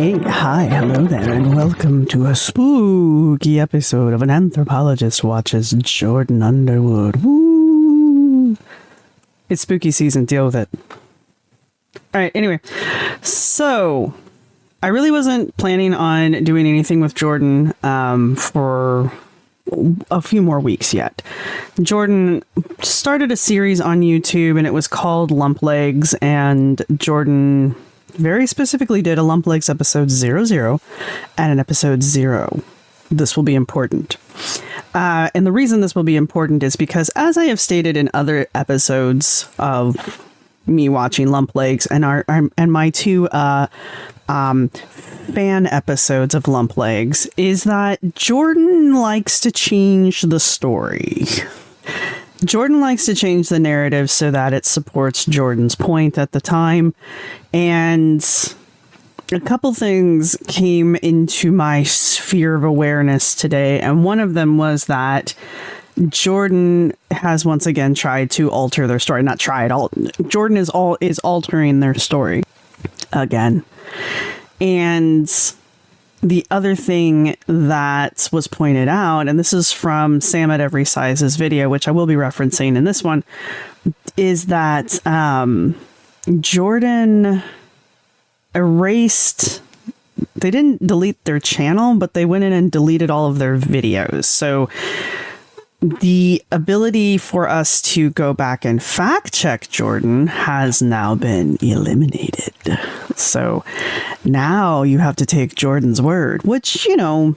Hey, hi, hello there, and welcome to a spooky episode of An Anthropologist Watches Jordan Underwood. Woo! It's spooky season, deal with it. Alright, anyway, so I really wasn't planning on doing anything with Jordan for a few more weeks yet. Jordan started a series on YouTube and it was called Lump Legs, and Jordan very specifically did a Lump Legs episode 00 and an episode 0. This will be important. And the reason this will be important is because, as I have stated in other episodes of me watching Lump Legs and my two fan episodes of Lump Legs, is that Jordan likes to change the story. Jordan likes to change the narrative so that it supports Jordan's point at the time. And a couple things came into my sphere of awareness today. And one of them was that Jordan has once again tried to alter their story. Not try it all. Jordan is altering their story again. And the other thing that was pointed out, and this is from Sam at Every Size's video, which I will be referencing in this one, is that Jordan erased, they didn't delete their channel, but they went in and deleted all of their videos. So the ability for us to go back and fact check Jordan has now been eliminated. So now you have to take Jordan's word, which, you know,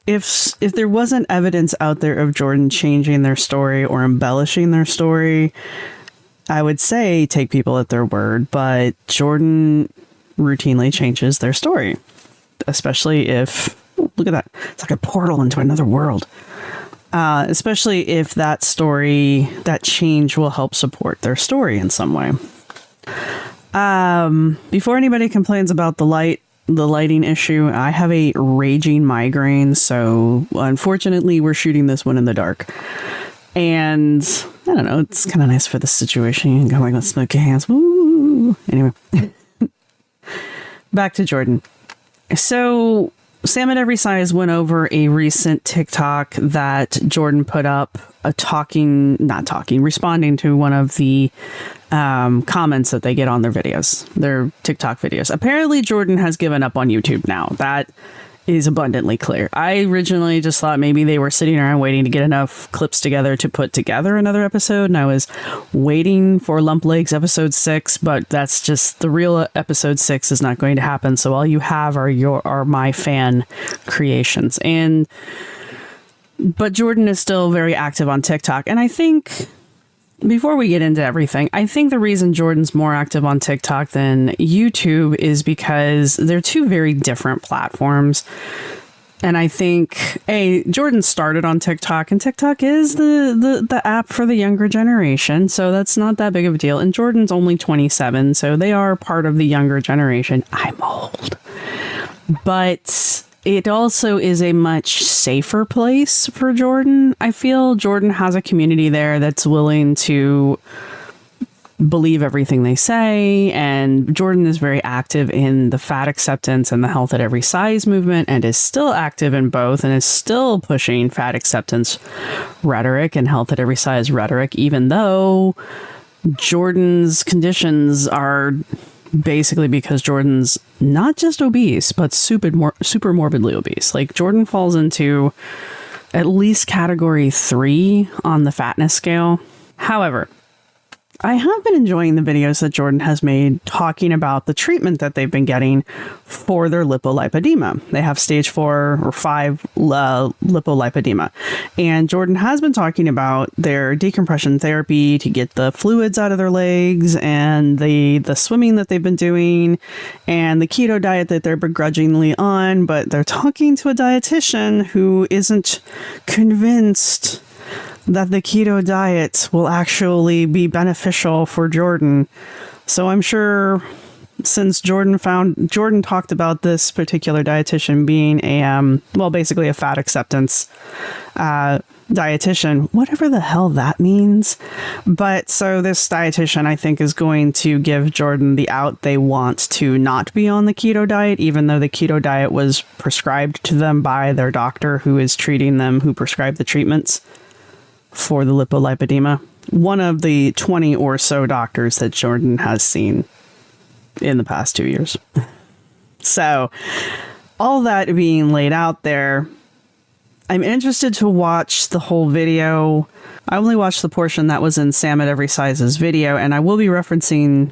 if there wasn't evidence out there of Jordan changing their story or embellishing their story, I would say take people at their word, but Jordan routinely changes their story, especially if, look at that, it's like a portal into another world. Especially if that story, that change will help support their story in some way. Before anybody complains about the lighting issue, I have a raging migraine, so unfortunately we're shooting this one in the dark. And I don't know, it's kind of nice for the situation. Going with smoky hands. Woo! Anyway, back to Jordan. So Sam at Every Size went over a recent TikTok that Jordan put up, responding to one of the comments that they get on their videos, their TikTok videos. Apparently Jordan has given up on YouTube now. That is abundantly clear. I originally just thought maybe they were sitting around waiting to get enough clips together to put together another episode, and I was waiting for Lump Legs episode 6, but that's just, the real episode 6 is not going to happen, so all you have are my fan creations. But Jordan is still very active on TikTok, and I think, before we get into everything, I think the reason Jordan's more active on TikTok than YouTube is because they're two very different platforms. And I think, Jordan started on TikTok, and TikTok is the app for the younger generation, so that's not that big of a deal. And Jordan's only 27, so they are part of the younger generation. I'm old. But it also is a much safer place for Jordan. I feel Jordan has a community there that's willing to believe everything they say, and Jordan is very active in the fat acceptance and the health at every size movement, and is still active in both, and is still pushing fat acceptance rhetoric and health at every size rhetoric, even though Jordan's conditions are basically because Jordan's not just obese, but super morbidly obese. Like, Jordan falls into at least category 3 on the fatness scale. However, I have been enjoying the videos that Jordan has made talking about the treatment that they've been getting for their lipolipedema. They have stage 4 or 5 lipolipedema. And Jordan has been talking about their decompression therapy to get the fluids out of their legs, and the swimming that they've been doing, and the keto diet that they're begrudgingly on. But they're talking to a dietitian who isn't convinced that the keto diet will actually be beneficial for Jordan. So I'm sure since Jordan talked about this particular dietitian being basically a fat acceptance dietitian, whatever the hell that means. But so this dietitian, I think, is going to give Jordan the out. They want to not be on the keto diet, even though the keto diet was prescribed to them by their doctor who is treating them, who prescribed the treatments for the lipolipedema. One of the 20 or so doctors that Jordan has seen in the past 2 years. So all that being laid out there, I'm interested to watch the whole video. I only watched the portion that was in Sam at Every Size's video, and I will be referencing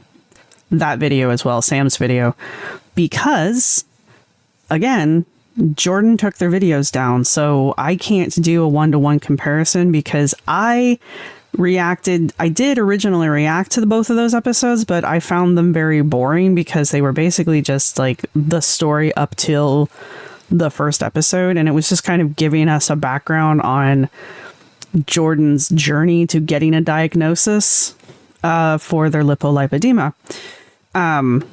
that video as well, Sam's video, because, again, Jordan took their videos down, so I can't do a one-to-one comparison because I did originally react to both of those episodes, but I found them very boring because they were basically just like the story up till the first episode, and it was just kind of giving us a background on Jordan's journey to getting a diagnosis for their lipolipedema.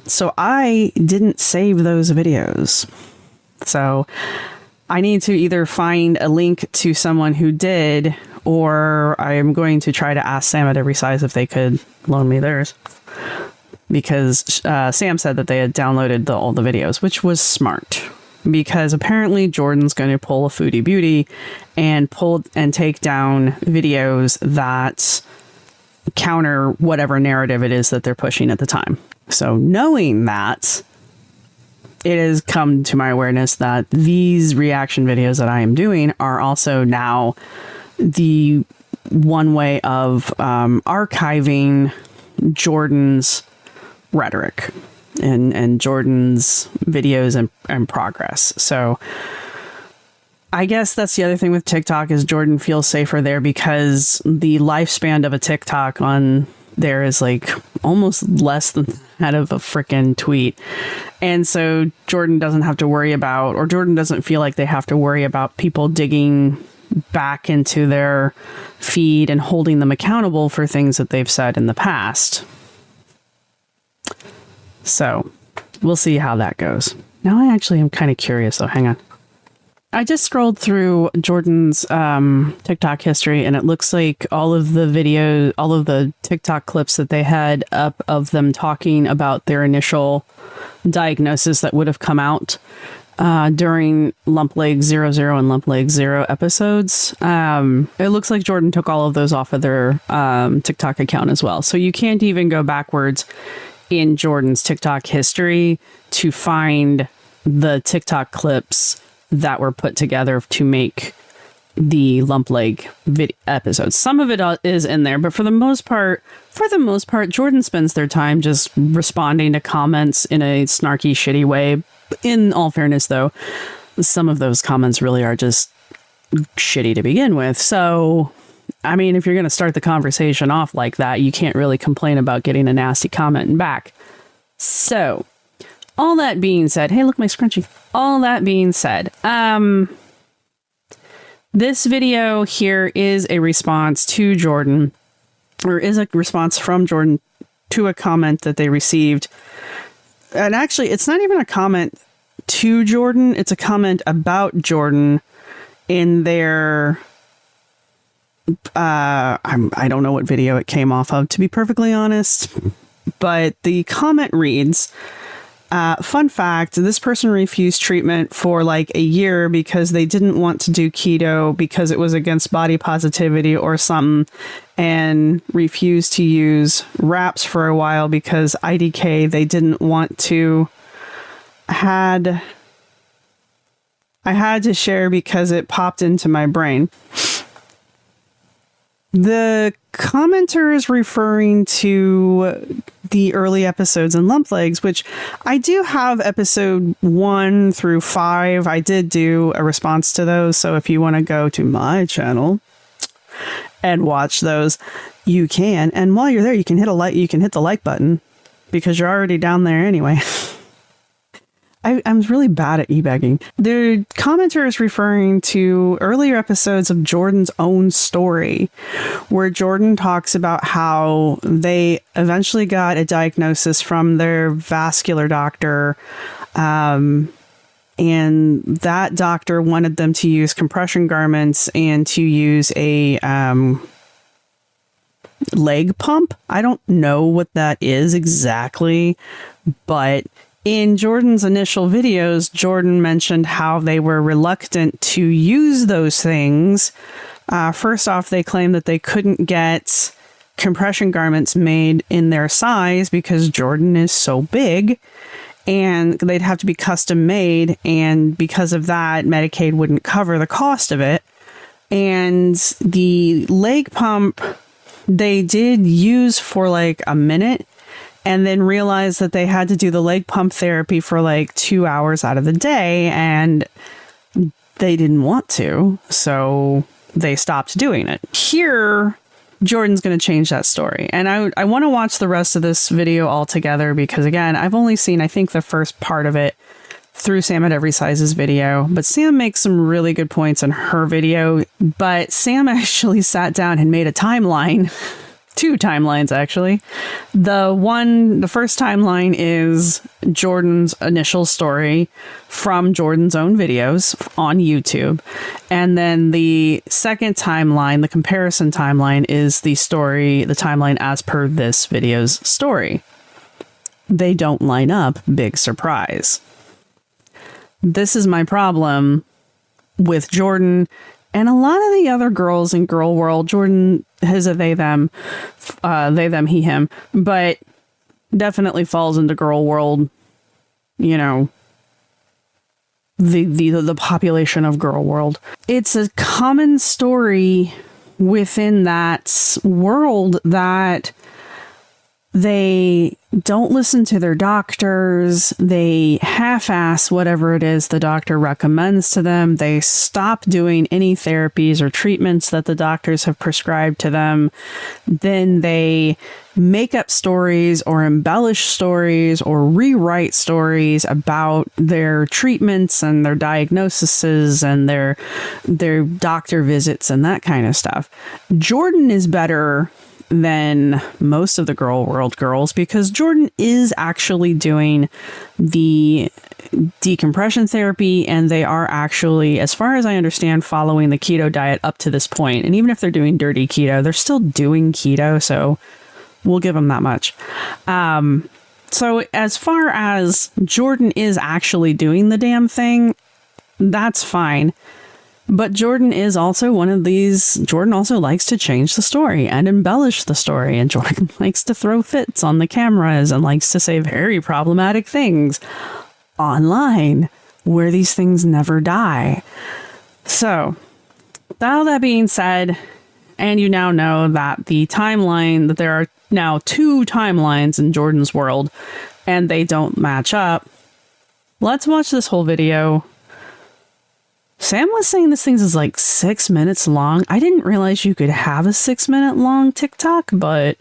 So I didn't save those videos. So I need to either find a link to someone who did, or I am going to try to ask Sam at Every Size if they could loan me theirs. Because Sam said that they had downloaded all the videos, which was smart. Because apparently Jordan's going to pull a Foodie Beauty and take down videos that counter whatever narrative it is that they're pushing at the time. So knowing that, it has come to my awareness that these reaction videos that I am doing are also now the one way of archiving Jordan's rhetoric and Jordan's videos and progress. So I guess that's the other thing with TikTok is Jordan feels safer there because the lifespan of a TikTok on there is like almost less than that of a freaking tweet. And so Jordan doesn't have to worry about, or Jordan doesn't feel like they have to worry about people digging back into their feed and holding them accountable for things that they've said in the past. So we'll see how that goes. Now I actually am kind of curious though. Hang on. I just scrolled through Jordan's TikTok history, and it looks like all of the TikTok clips that they had up of them talking about their initial diagnosis that would have come out during Lump Leg 00 and Lump Leg 0 episodes. It looks like Jordan took all of those off of their TikTok account as well. So you can't even go backwards in Jordan's TikTok history to find the TikTok clips that were put together to make the Lump Leg episodes. Some of it is in there, but for the most part, Jordan spends their time just responding to comments in a snarky, shitty way. In all fairness, though, some of those comments really are just shitty to begin with. So, I mean, if you're going to start the conversation off like that, you can't really complain about getting a nasty comment back. So, all that being said, hey, look, my scrunchie. All that being said, this video here is a response to Jordan, or is a response from Jordan to a comment that they received. And actually, it's not even a comment to Jordan. It's a comment about Jordan in their... I don't know what video it came off of, to be perfectly honest. But the comment reads... fun fact, this person refused treatment for like a year because they didn't want to do keto because it was against body positivity or something, and refused to use wraps for a while because IDK they didn't want to. I had to share because it popped into my brain. The commenter is referring to the early episodes in Lump Legs, which I do have episode 1 through 5. I did do a response to those. So if you want to go to my channel and watch those, you can. And while you're there, you can hit the like button because you're already down there anyway. I'm really bad at e-begging. The commenter is referring to earlier episodes of Jordan's own story, where Jordan talks about how they eventually got a diagnosis from their vascular doctor, and that doctor wanted them to use compression garments and to use a leg pump. I don't know what that is exactly, but in Jordan's initial videos, Jordan mentioned how they were reluctant to use those things. First off, they claimed that they couldn't get compression garments made in their size because Jordan is so big, and they'd have to be custom made. And because of that, Medicaid wouldn't cover the cost of it. And the leg pump they did use for like a minute, and then realized that they had to do the leg pump therapy for like 2 hours out of the day, and they didn't want to, so they stopped doing it. Here, Jordan's going to change that story. And I want to watch the rest of this video all together because, again, I've only seen, I think, the first part of it through Sam at Every Size's video, but Sam makes some really good points in her video. But Sam actually sat down and made a timeline. 2 timelines, actually. The first timeline is Jordan's initial story from Jordan's own videos on YouTube. And then the second timeline, the comparison timeline, is the timeline as per this video's story. They don't line up, big surprise. This is my problem with Jordan and a lot of the other girls in girl world. Jordan has a they, them, he, him, but definitely falls into girl world, you know, the population of girl world. It's a common story within that world that they don't listen to their doctors. They half-ass whatever it is the doctor recommends to them. They stop doing any therapies or treatments that the doctors have prescribed to them. Then they make up stories or embellish stories or rewrite stories about their treatments and their diagnoses and their doctor visits and that kind of stuff. Jordan is better than most of the girl world girls because Jordan is actually doing the decompression therapy, and they are actually, as far as I understand, following the keto diet up to this point. And even if they're doing dirty keto, they're still doing keto, so we'll give them that much. So as far as Jordan is actually doing the damn thing, that's fine. But Jordan is also one of these. Jordan also likes to change the story and embellish the story. And Jordan likes to throw fits on the cameras and likes to say very problematic things online where these things never die. So, all that being said, and you now know that the timeline, that there are now 2 timelines in Jordan's world and they don't match up. Let's watch this whole video. Sam was saying this thing is like 6 minutes long. I didn't realize you could have a 6-minute long TikTok, but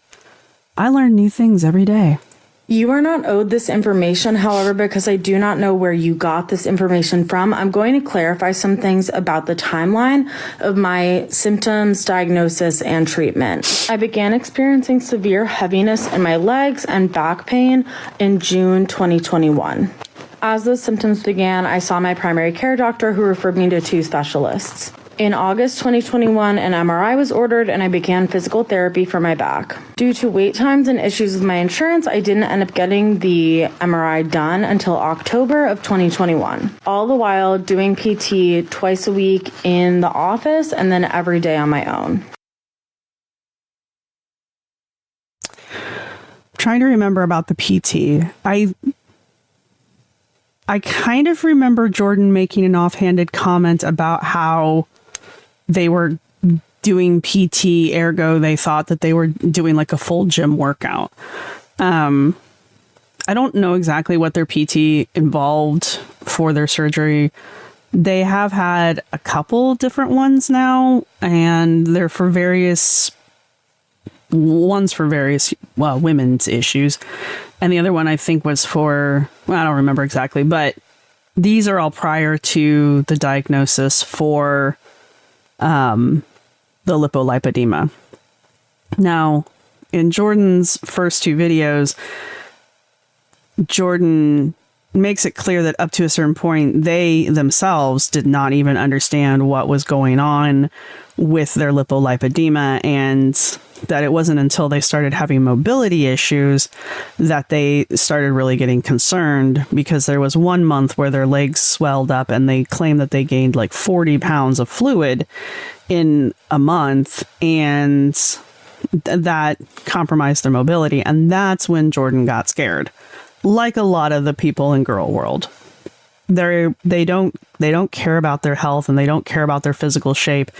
I learn new things every day. You are not owed this information, however, because I do not know where you got this information from. I'm going to clarify some things about the timeline of my symptoms, diagnosis, and treatment. I began experiencing severe heaviness in my legs and back pain in June 2021. As the symptoms began, I saw my primary care doctor, who referred me to 2 specialists. In August 2021, an MRI was ordered and I began physical therapy for my back. Due to wait times and issues with my insurance, I didn't end up getting the MRI done until October of 2021. All the while doing PT twice a week in the office and then every day on my own. Trying to remember about the PT. I kind of remember Jordan making an offhanded comment about how they were doing PT, ergo they thought that they were doing like a full gym workout. I don't know exactly what their PT involved for their surgery. They have had a couple different ones now, and they're for various women's issues. And the other one I think was for, well, I don't remember exactly, but these are all prior to the diagnosis for the lipolipedema. Now, in Jordan's first two videos, Jordan makes it clear that up to a certain point, they themselves did not even understand what was going on with their lipolipedema, and that it wasn't until they started having mobility issues that they started really getting concerned, because there was 1 month where their legs swelled up and they claimed that they gained like 40 pounds of fluid in a month, and that compromised their mobility. And that's when Jordan got scared. Like a lot of the people in girl world, they don't care about their health and they don't care about their physical shape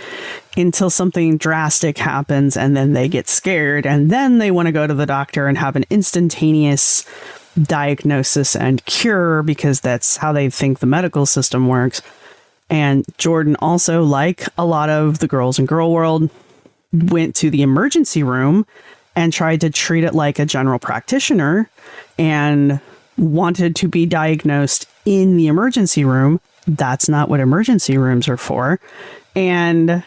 until something drastic happens, and then they get scared, and then they want to go to the doctor and have an instantaneous diagnosis and cure, because that's how they think the medical system works. And Jordan also, like a lot of the girls in girl world, went to the emergency room and tried to treat it like a general practitioner and wanted to be diagnosed in the emergency room. That's not what emergency rooms are for. And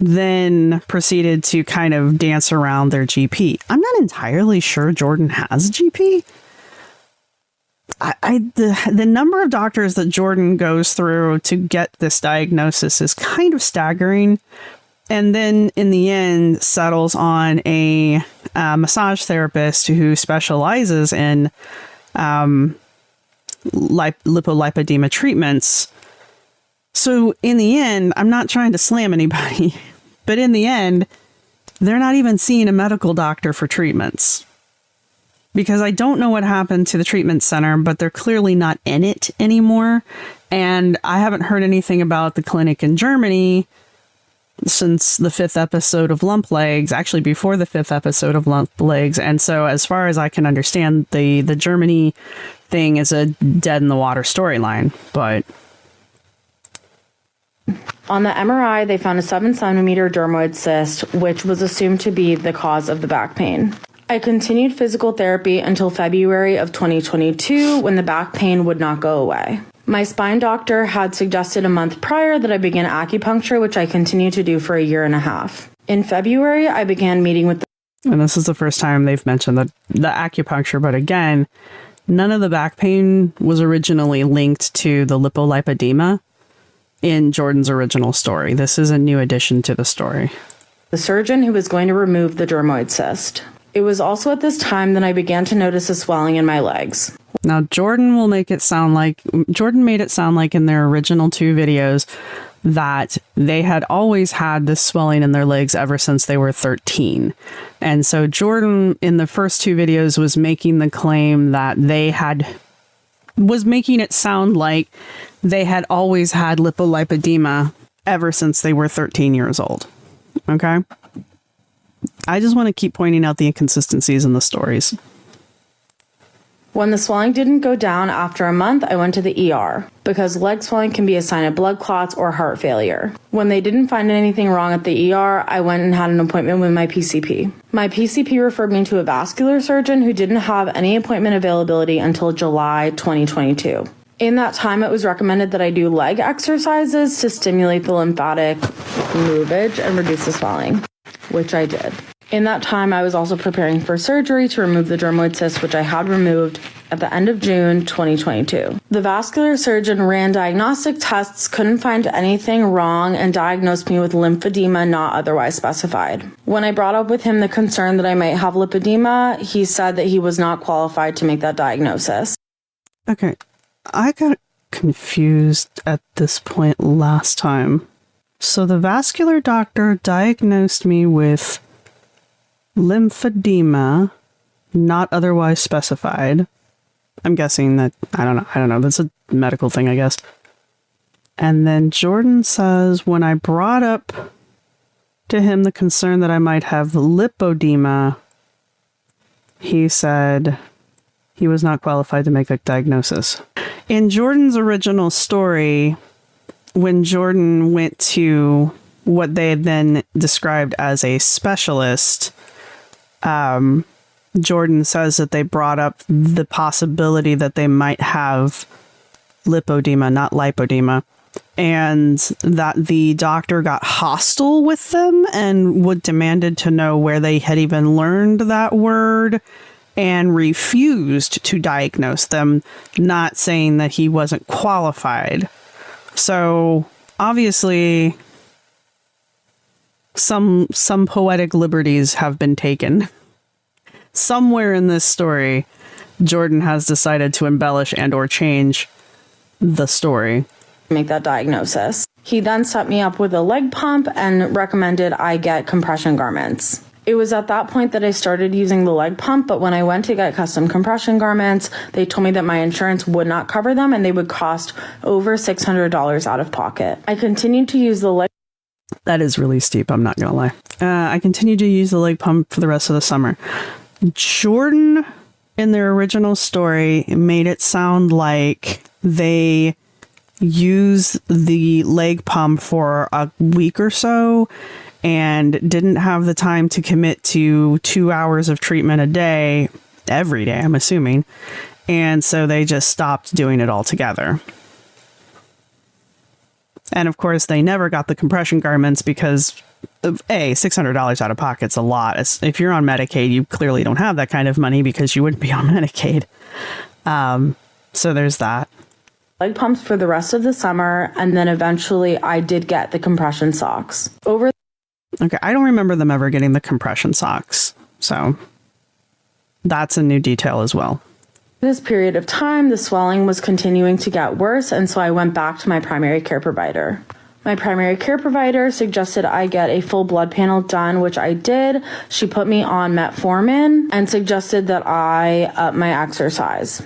then proceeded to kind of dance around their GP. I'm not entirely sure Jordan has a GP. The number of doctors that Jordan goes through to get this diagnosis is kind of staggering. And then in the end settles on a massage therapist who specializes in lipolipedema treatments. So in the end, I'm not trying to slam anybody, but in the end, they're not even seeing a medical doctor for treatments. Because I don't know what happened to the treatment center, but they're clearly not in it anymore. And I haven't heard anything about the clinic in Germany since the 5th episode of Lump Legs, actually before the 5th episode of Lump Legs. And so as far as I can understand, the Germany thing is a dead in the water storyline. But on the MRI, they found a 7-centimeter dermoid cyst, which was assumed to be the cause of the back pain. I continued physical therapy until February of 2022, when the back pain would not go away. My spine doctor had suggested a month prior that I begin acupuncture, which I continued to do for a year and a half. In February, I began meeting with and this is the first time they've mentioned the acupuncture, but again, none of the back pain was originally linked to the lipolipedema in Jordan's original story. This is a new addition to the story. The surgeon who was going to remove the dermoid cyst. It was also at this time that I began to notice a swelling in my legs. Now, Jordan made it sound like in their original 2 videos that they had always had this swelling in their legs ever since they were 13. And so Jordan, in the first 2 videos, was making the claim that was making it sound like they had always had lipolipedema ever since they were 13 years old. Okay? I just want to keep pointing out the inconsistencies in the stories. When the swelling didn't go down after a month, I went to the ER, because leg swelling can be a sign of blood clots or heart failure. When they didn't find anything wrong at the ER, I went and had an appointment with my PCP. My PCP referred me to a vascular surgeon who didn't have any appointment availability until July 2022. In that time, it was recommended that I do leg exercises to stimulate the lymphatic movage and reduce the swelling, which I did. In that time, I was also preparing for surgery to remove the dermoid cyst, which I had removed at the end of June 2022. The vascular surgeon ran diagnostic tests, couldn't find anything wrong, and diagnosed me with lymphedema not otherwise specified. When I brought up with him the concern that I might have lipedema, he said that he was not qualified to make that diagnosis. Okay, I got confused at this point last time. So the vascular doctor diagnosed me with lymphedema not otherwise specified. I'm guessing that, I don't know. That's a medical thing, I guess. And then Jordan says, when I brought up to him the concern that I might have lipodema, he said he was not qualified to make a diagnosis. In Jordan's original story, when Jordan went to what they had then described as a specialist, Jordan says that they brought up the possibility that they might have lipodema, not lipodema, and that the doctor got hostile with them and demanded to know where they had even learned that word and refused to diagnose them, not saying that he wasn't qualified. So obviously some poetic liberties have been taken. Somewhere in this story, Jordan has decided to embellish and or change the story. Make that diagnosis. He then set me up with a leg pump and recommended I get compression garments. It was at that point that I started using the leg pump, but when I went to get custom compression garments, they told me that my insurance would not cover them and they would cost over $600 out of pocket. I continued to use the leg. That is really steep, I'm not gonna lie. I continued to use the leg pump for the rest of the summer. Jordan, in their original story, made it sound like they use the leg pump for a week or so and didn't have the time to commit to 2 hours of treatment a day, every day, I'm assuming. And so they just stopped doing it altogether. And of course, they never got the compression garments because, $600 out of pocket's a lot. If you're on Medicaid, you clearly don't have that kind of money because you wouldn't be on Medicaid. So there's that. Leg pumps for the rest of the summer, and then eventually I did get the compression socks. Okay, I don't remember them ever getting the compression socks, so that's a new detail as well. This period of time, the swelling was continuing to get worse, and so I went back to my primary care provider. My primary care provider suggested I get a full blood panel done, which I did. She put me on metformin and suggested that I up my exercise.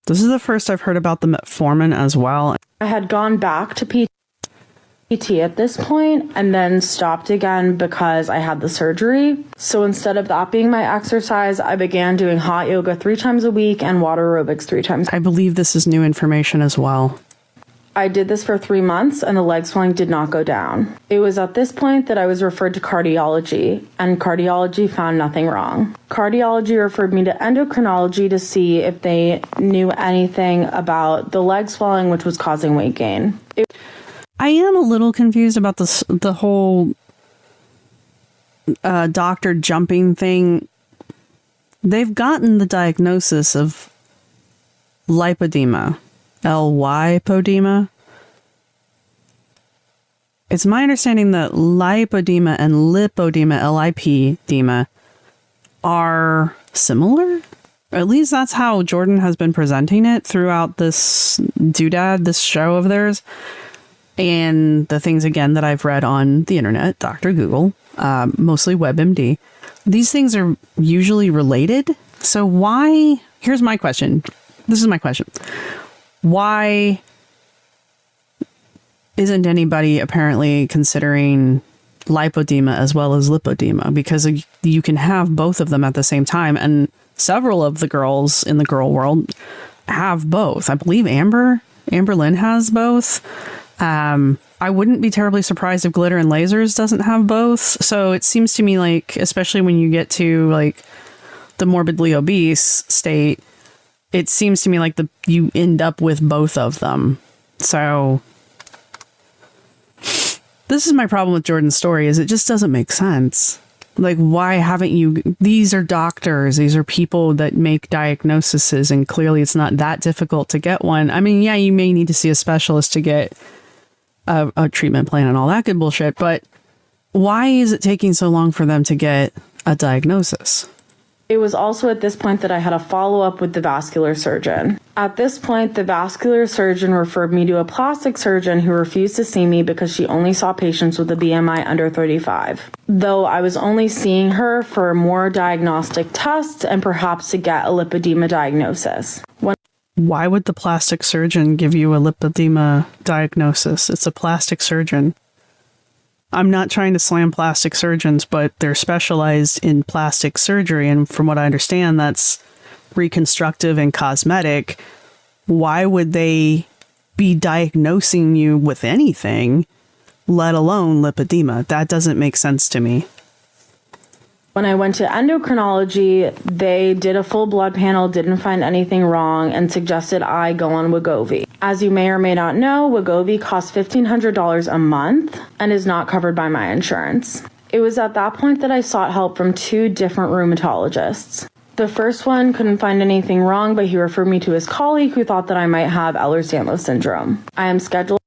This is the first I've heard about the metformin as well. I had gone back to PT at this point and then stopped again because I had the surgery. So instead of that being my exercise, I began doing hot yoga 3 times a week and water aerobics 3 times. I believe this is new information as well. I did this for 3 months and the leg swelling did not go down. It was at this point that I was referred to cardiology, and cardiology found nothing wrong. Cardiology referred me to endocrinology to see if they knew anything about the leg swelling, which was causing weight gain. I am a little confused about the whole doctor jumping thing. They've gotten the diagnosis of lipodema. Lipodema. It's my understanding that lipodema and lipodema, lipedema, are similar. At least that's how Jordan has been presenting it throughout this doodad, this show of theirs. And the things, again, that I've read on the internet, Dr. Google, mostly WebMD, these things are usually related. So why? Here's my question. This is my question. Why isn't anybody apparently considering lipodema as well as lipodema? Because you can have both of them at the same time. And several of the girls in the girl world have both. I believe Amber Lynn has both. I wouldn't be terribly surprised if Glitter and Lasers doesn't have both. So it seems to me like, especially when you get to like the morbidly obese state, it seems to me like you end up with both of them. So this is my problem with Jordan's story, is it just doesn't make sense. Like, why haven't you? These are doctors. These are people that make diagnoses, and clearly it's not that difficult to get one. I mean, yeah, you may need to see a specialist to get a treatment plan and all that good bullshit, but why is it taking so long for them to get a diagnosis? It was also at this point that I had a follow-up with the vascular surgeon. At this point, the vascular surgeon referred me to a plastic surgeon who refused to see me because she only saw patients with a BMI under 35. Though I was only seeing her for more diagnostic tests and perhaps to get a lipodema diagnosis. Why would the plastic surgeon give you a lipodema diagnosis? It's a plastic surgeon. I'm not trying to slam plastic surgeons, but they're specialized in plastic surgery. And from what I understand, that's reconstructive and cosmetic. Why would they be diagnosing you with anything, let alone lipodema? That doesn't make sense to me. When I went to endocrinology, they did a full blood panel, didn't find anything wrong, and suggested I go on Wegovy. As you may or may not know, Wegovy costs $1,500 a month and is not covered by my insurance. It was at that point that I sought help from 2 different rheumatologists. The first one couldn't find anything wrong, but he referred me to his colleague who thought that I might have Ehlers-Danlos syndrome. I am scheduled.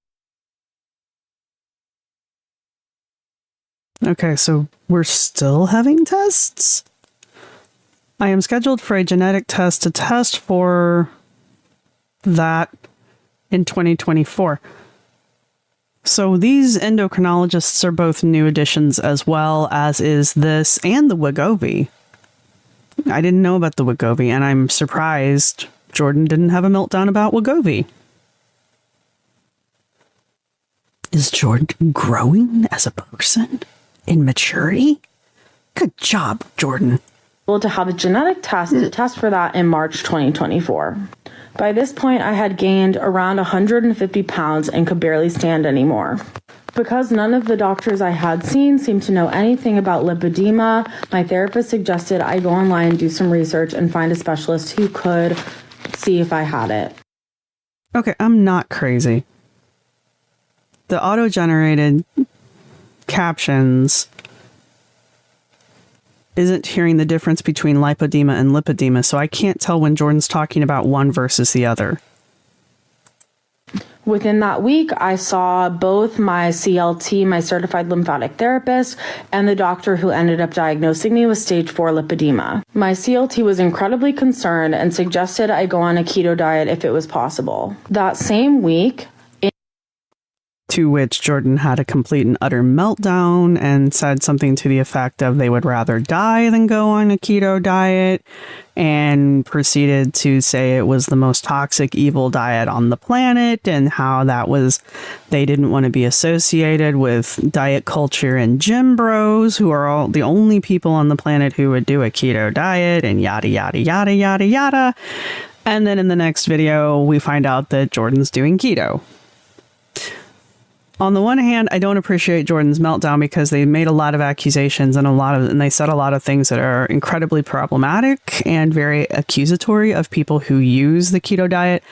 Okay, so we're still having tests? I am scheduled for a genetic test to test for that in 2024. So these endocrinologists are both new additions, as well as is this and the Wegovy. I didn't know about the Wegovy, and I'm surprised Jordan didn't have a meltdown about Wegovy. Is Jordan growing as a person in maturity? Good job, Jordan. To have a genetic test to test for that in March 2024. By this point, I had gained around 150 pounds and could barely stand anymore. Because none of the doctors I had seen seemed to know anything about lipedema, my therapist suggested I go online and do some research and find a specialist who could see if I had it. Okay, I'm not crazy. The auto-generated captions isn't hearing the difference between lipodema and lipedema, so I can't tell when Jordan's talking about one versus the other. Within that week, I saw both my CLT, my certified lymphatic therapist, and the doctor who ended up diagnosing me with stage 4 lipedema. My CLT was incredibly concerned and suggested I go on a keto diet if it was possible. That same week, to which Jordan had a complete and utter meltdown and said something to the effect of they would rather die than go on a keto diet, and proceeded to say it was the most toxic, evil diet on the planet, and how that was, they didn't want to be associated with diet culture and gym bros, who are all the only people on the planet who would do a keto diet, and yada, yada, yada, yada, yada. And then in the next video, we find out that Jordan's doing keto. On the one hand, I don't appreciate Jordan's meltdown because they made a lot of accusations and they said a lot of things that are incredibly problematic and very accusatory of people who use the keto diet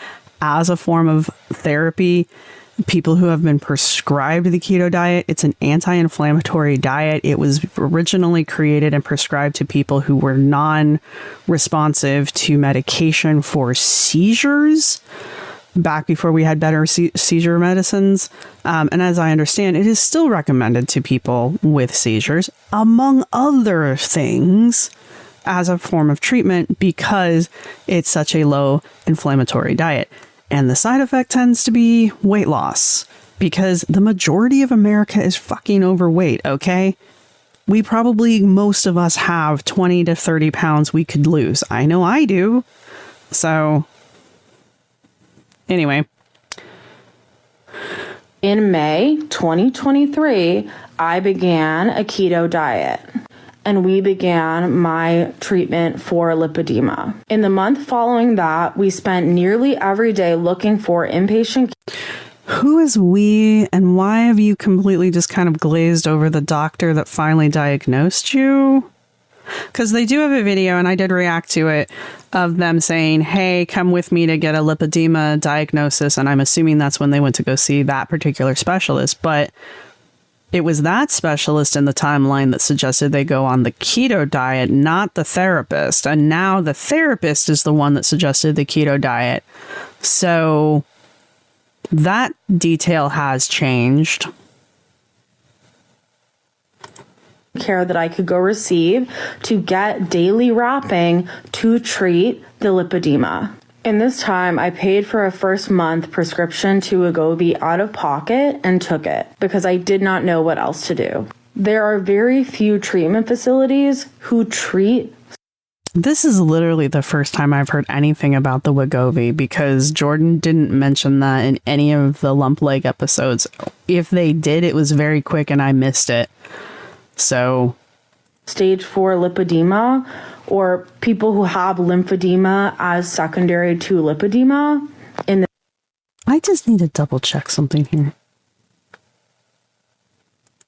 as a form of therapy. People who have been prescribed the keto diet. It's an anti-inflammatory diet. It was originally created and prescribed to people who were non-responsive to medication for seizures, back before we had better seizure medicines. And as I understand, it is still recommended to people with seizures, among other things, as a form of treatment because it's such a low inflammatory diet. And the side effect tends to be weight loss because the majority of America is fucking overweight, okay? Most of us have 20 to 30 pounds we could lose. I know I do. So anyway. In May 2023, I began a keto diet, and we began my treatment for lipedema. In the month following that, we spent nearly every day looking for inpatient. Who is we, and why have you completely just kind of glazed over the doctor that finally diagnosed you? Because they do have a video, and I did react to it, of them saying, hey, come with me to get a lipedema diagnosis. And I'm assuming that's when they went to go see that particular specialist. But it was that specialist in the timeline that suggested they go on the keto diet, not the therapist. And now the therapist is the one that suggested the keto diet. So that detail has changed. Care that I could go receive to get daily wrapping to treat the lipedema. In this time, I paid for a first month prescription to Wegovy out of pocket and took it because I did not know what else to do. There are very few treatment facilities who treat. This is literally the first time I've heard anything about the Wegovy because Jordan didn't mention that in any of the lump leg episodes. If they did, it was very quick and I missed it. So, stage 4 lipedema, or people who have lymphedema as secondary to lipedema. I just need to double check something here.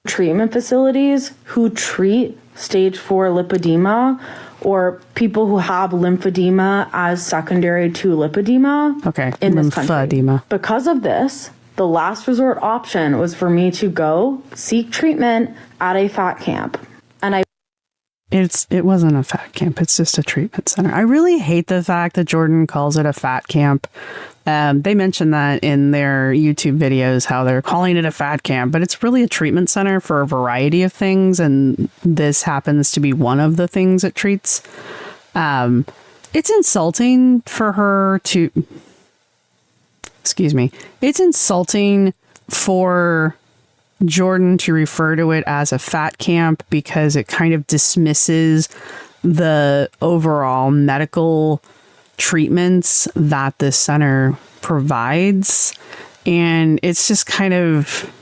Treatment facilities who treat stage 4 lipedema, or people who have lymphedema as secondary to lipedema in this country. Because of this, the last resort option was for me to go seek treatment at a fat camp. And it wasn't a fat camp. It's just a treatment center. I really hate the fact that Jordan calls it a fat camp. They mentioned that in their YouTube videos, how they're calling it a fat camp, but it's really a treatment center for a variety of things. And this happens to be one of the things it treats. It's insulting for her to, it's insulting for Jordan to refer to it as a fat camp because it kind of dismisses the overall medical treatments that this center provides. And it's just kind of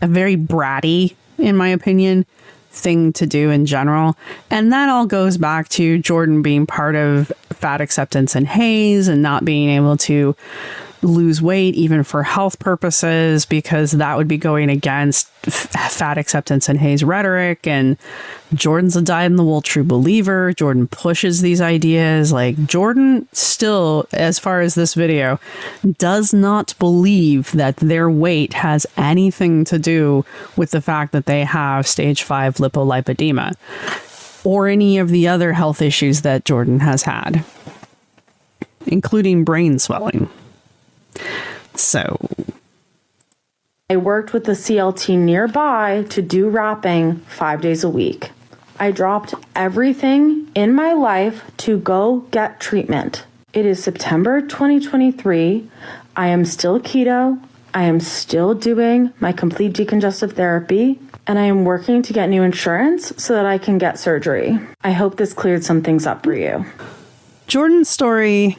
a very bratty, in my opinion, thing to do in general. And that all goes back to Jordan being part of fat acceptance and HAES and not being able to lose weight even for health purposes, because that would be going against fat acceptance and HAES rhetoric. And Jordan's a dyed-in-the-wool true believer. Jordan pushes these ideas. Like, Jordan still, as far as this video, does not believe that their weight has anything to do with the fact that they have stage 5 lipolipedema or any of the other health issues that Jordan has had, including brain swelling. So I worked with the CLT nearby to do wrapping 5 days a week. I dropped everything in my life to go get treatment. It is September 2023. I am still keto. I am still doing my complete decongestive therapy, and I am working to get new insurance so that I can get surgery. I hope this cleared some things up for you. Jordan's story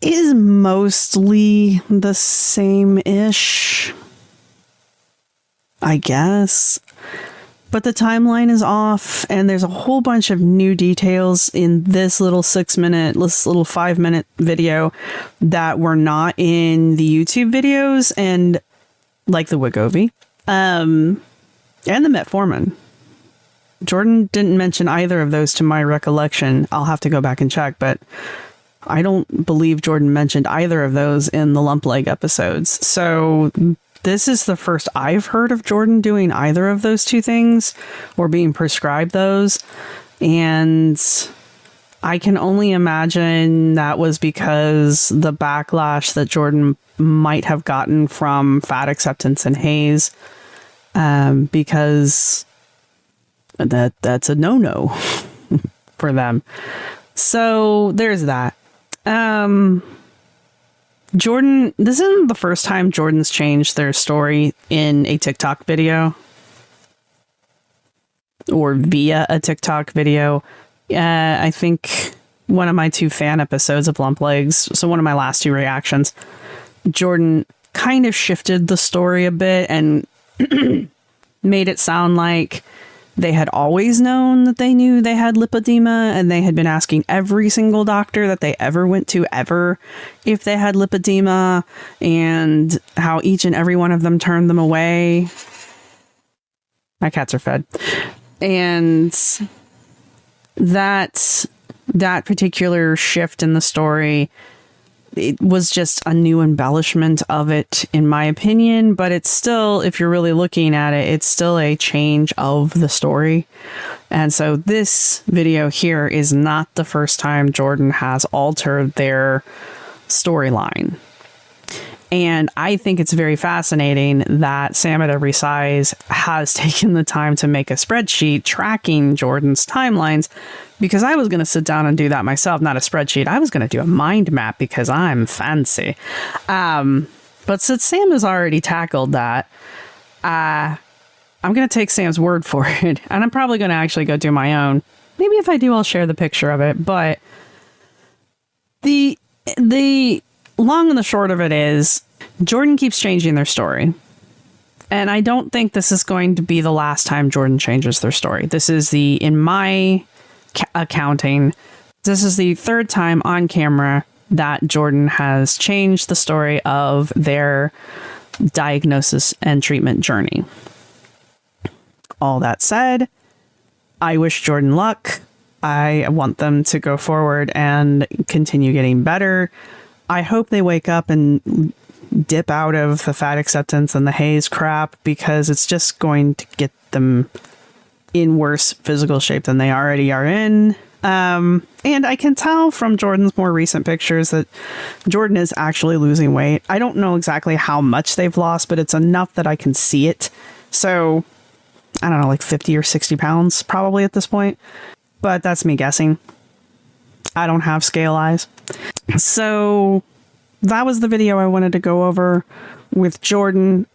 is mostly the same-ish, I guess. But the timeline is off, and there's a whole bunch of new details in this little 5-minute video that were not in the YouTube videos, and like the Wegovy, and the metformin. Jordan didn't mention either of those to my recollection. I'll have to go back and check, but I don't believe Jordan mentioned either of those in the lump leg episodes. So this is the first I've heard of Jordan doing either of those two things or being prescribed those. And I can only imagine that was because the backlash that Jordan might have gotten from fat acceptance and HAES, because that's a no-no for them. So there's that. Jordan, this isn't the first time Jordan's changed their story in a TikTok video or via a TikTok video. I think one of my 2 fan episodes of Lump Legs, so one of my last 2 reactions, Jordan kind of shifted the story a bit and made it sound like they had always known that they knew they had lipedema, and they had been asking every single doctor that they ever went to ever if they had lipedema, and how each and every one of them turned them away. My cats are fed. And that particular shift in the story, it was just a new embellishment of it, in my opinion, but it's still, if you're really looking at it, it's still a change of the story. And so this video here is not the first time Jordan has altered their storyline. And I think it's very fascinating that Sam at Every Size has taken the time to make a spreadsheet tracking Jordan's timelines, because I was going to sit down and do that myself, not a spreadsheet. I was going to do a mind map because I'm fancy. But since Sam has already tackled that, I'm going to take Sam's word for it. And I'm probably going to actually go do my own. Maybe if I do, I'll share the picture of it. But the long and the short of it is Jordan keeps changing their story. And I don't think this is going to be the last time Jordan changes their story. This is in my accounting, this is the 3rd time on camera that Jordan has changed the story of their diagnosis and treatment journey. All that said, I wish Jordan luck. I want them to go forward and continue getting better. I hope they wake up and dip out of the fat acceptance and the haze crap, because it's just going to get them in worse physical shape than they already are in. And I can tell from Jordan's more recent pictures that Jordan is actually losing weight. I don't know exactly how much they've lost, but it's enough that I can see it. So I don't know, like 50 or 60 pounds probably at this point. But that's me guessing. I don't have scale eyes. So that was the video I wanted to go over with Jordan.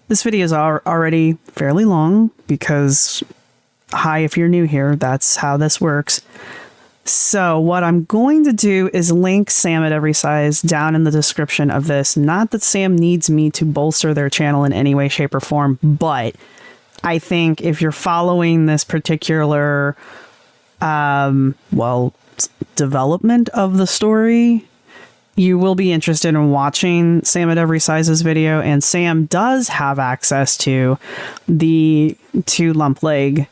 This video is already fairly long because, hi, if you're new here, that's how this works. So what I'm going to do is link Sam at Every Size down in the description of this. Not that Sam needs me to bolster their channel in any way, shape, or form, but I think if you're following this particular development of the story, you will be interested in watching Sam at Every Size's video. And Sam does have access to the 2 lump leg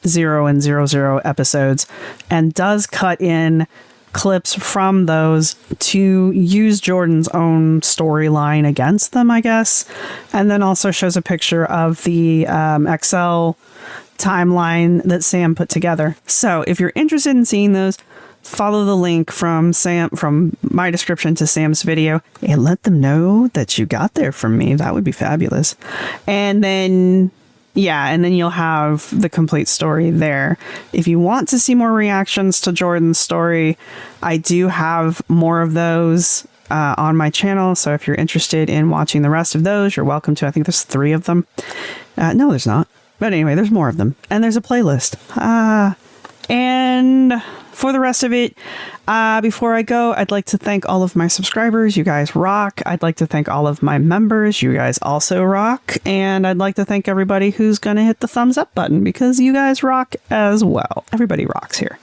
0 and 00 episodes, and does cut in clips from those to use Jordan's own storyline against them, I guess. And then also shows a picture of the Excel timeline that Sam put together. So if you're interested in seeing those, follow the link from my description to Sam's video and let them know that you got there from me. That would be fabulous. And then you'll have the complete story there. If you want to see more reactions to Jordan's story, I do have more of those on my channel. So if you're interested in watching the rest of those, you're welcome to. I think there's 3 of them. No, there's not. But anyway, there's more of them. And there's a playlist. And for the rest of it, before I go, I'd like to thank all of my subscribers. You guys rock. I'd like to thank all of my members. You guys also rock. And I'd like to thank everybody who's going to hit the thumbs up button, because you guys rock as well. Everybody rocks here.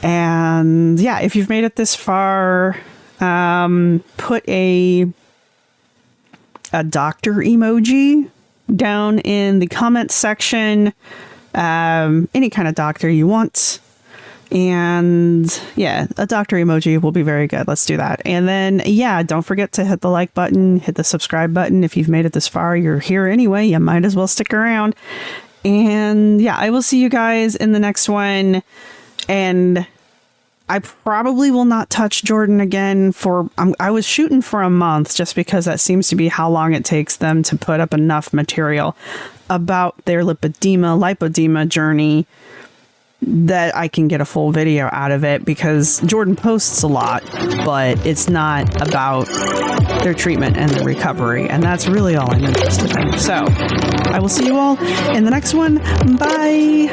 And yeah, if you've made it this far, put a doctor emoji down in the comments section. Any kind of doctor you want. And yeah, a doctor emoji will be very good. Let's do that. And then, yeah, don't forget to hit the like button, hit the subscribe button. If you've made it this far, you're here anyway. You might as well stick around. And yeah, I will see you guys in the next one. And I probably will not touch Jordan again I was shooting for a month, just because that seems to be how long it takes them to put up enough material about their lipodema journey that I can get a full video out of it, because Jordan posts a lot, but it's not about their treatment and their recovery. And that's really all I'm interested in. So I will see you all in the next one. Bye.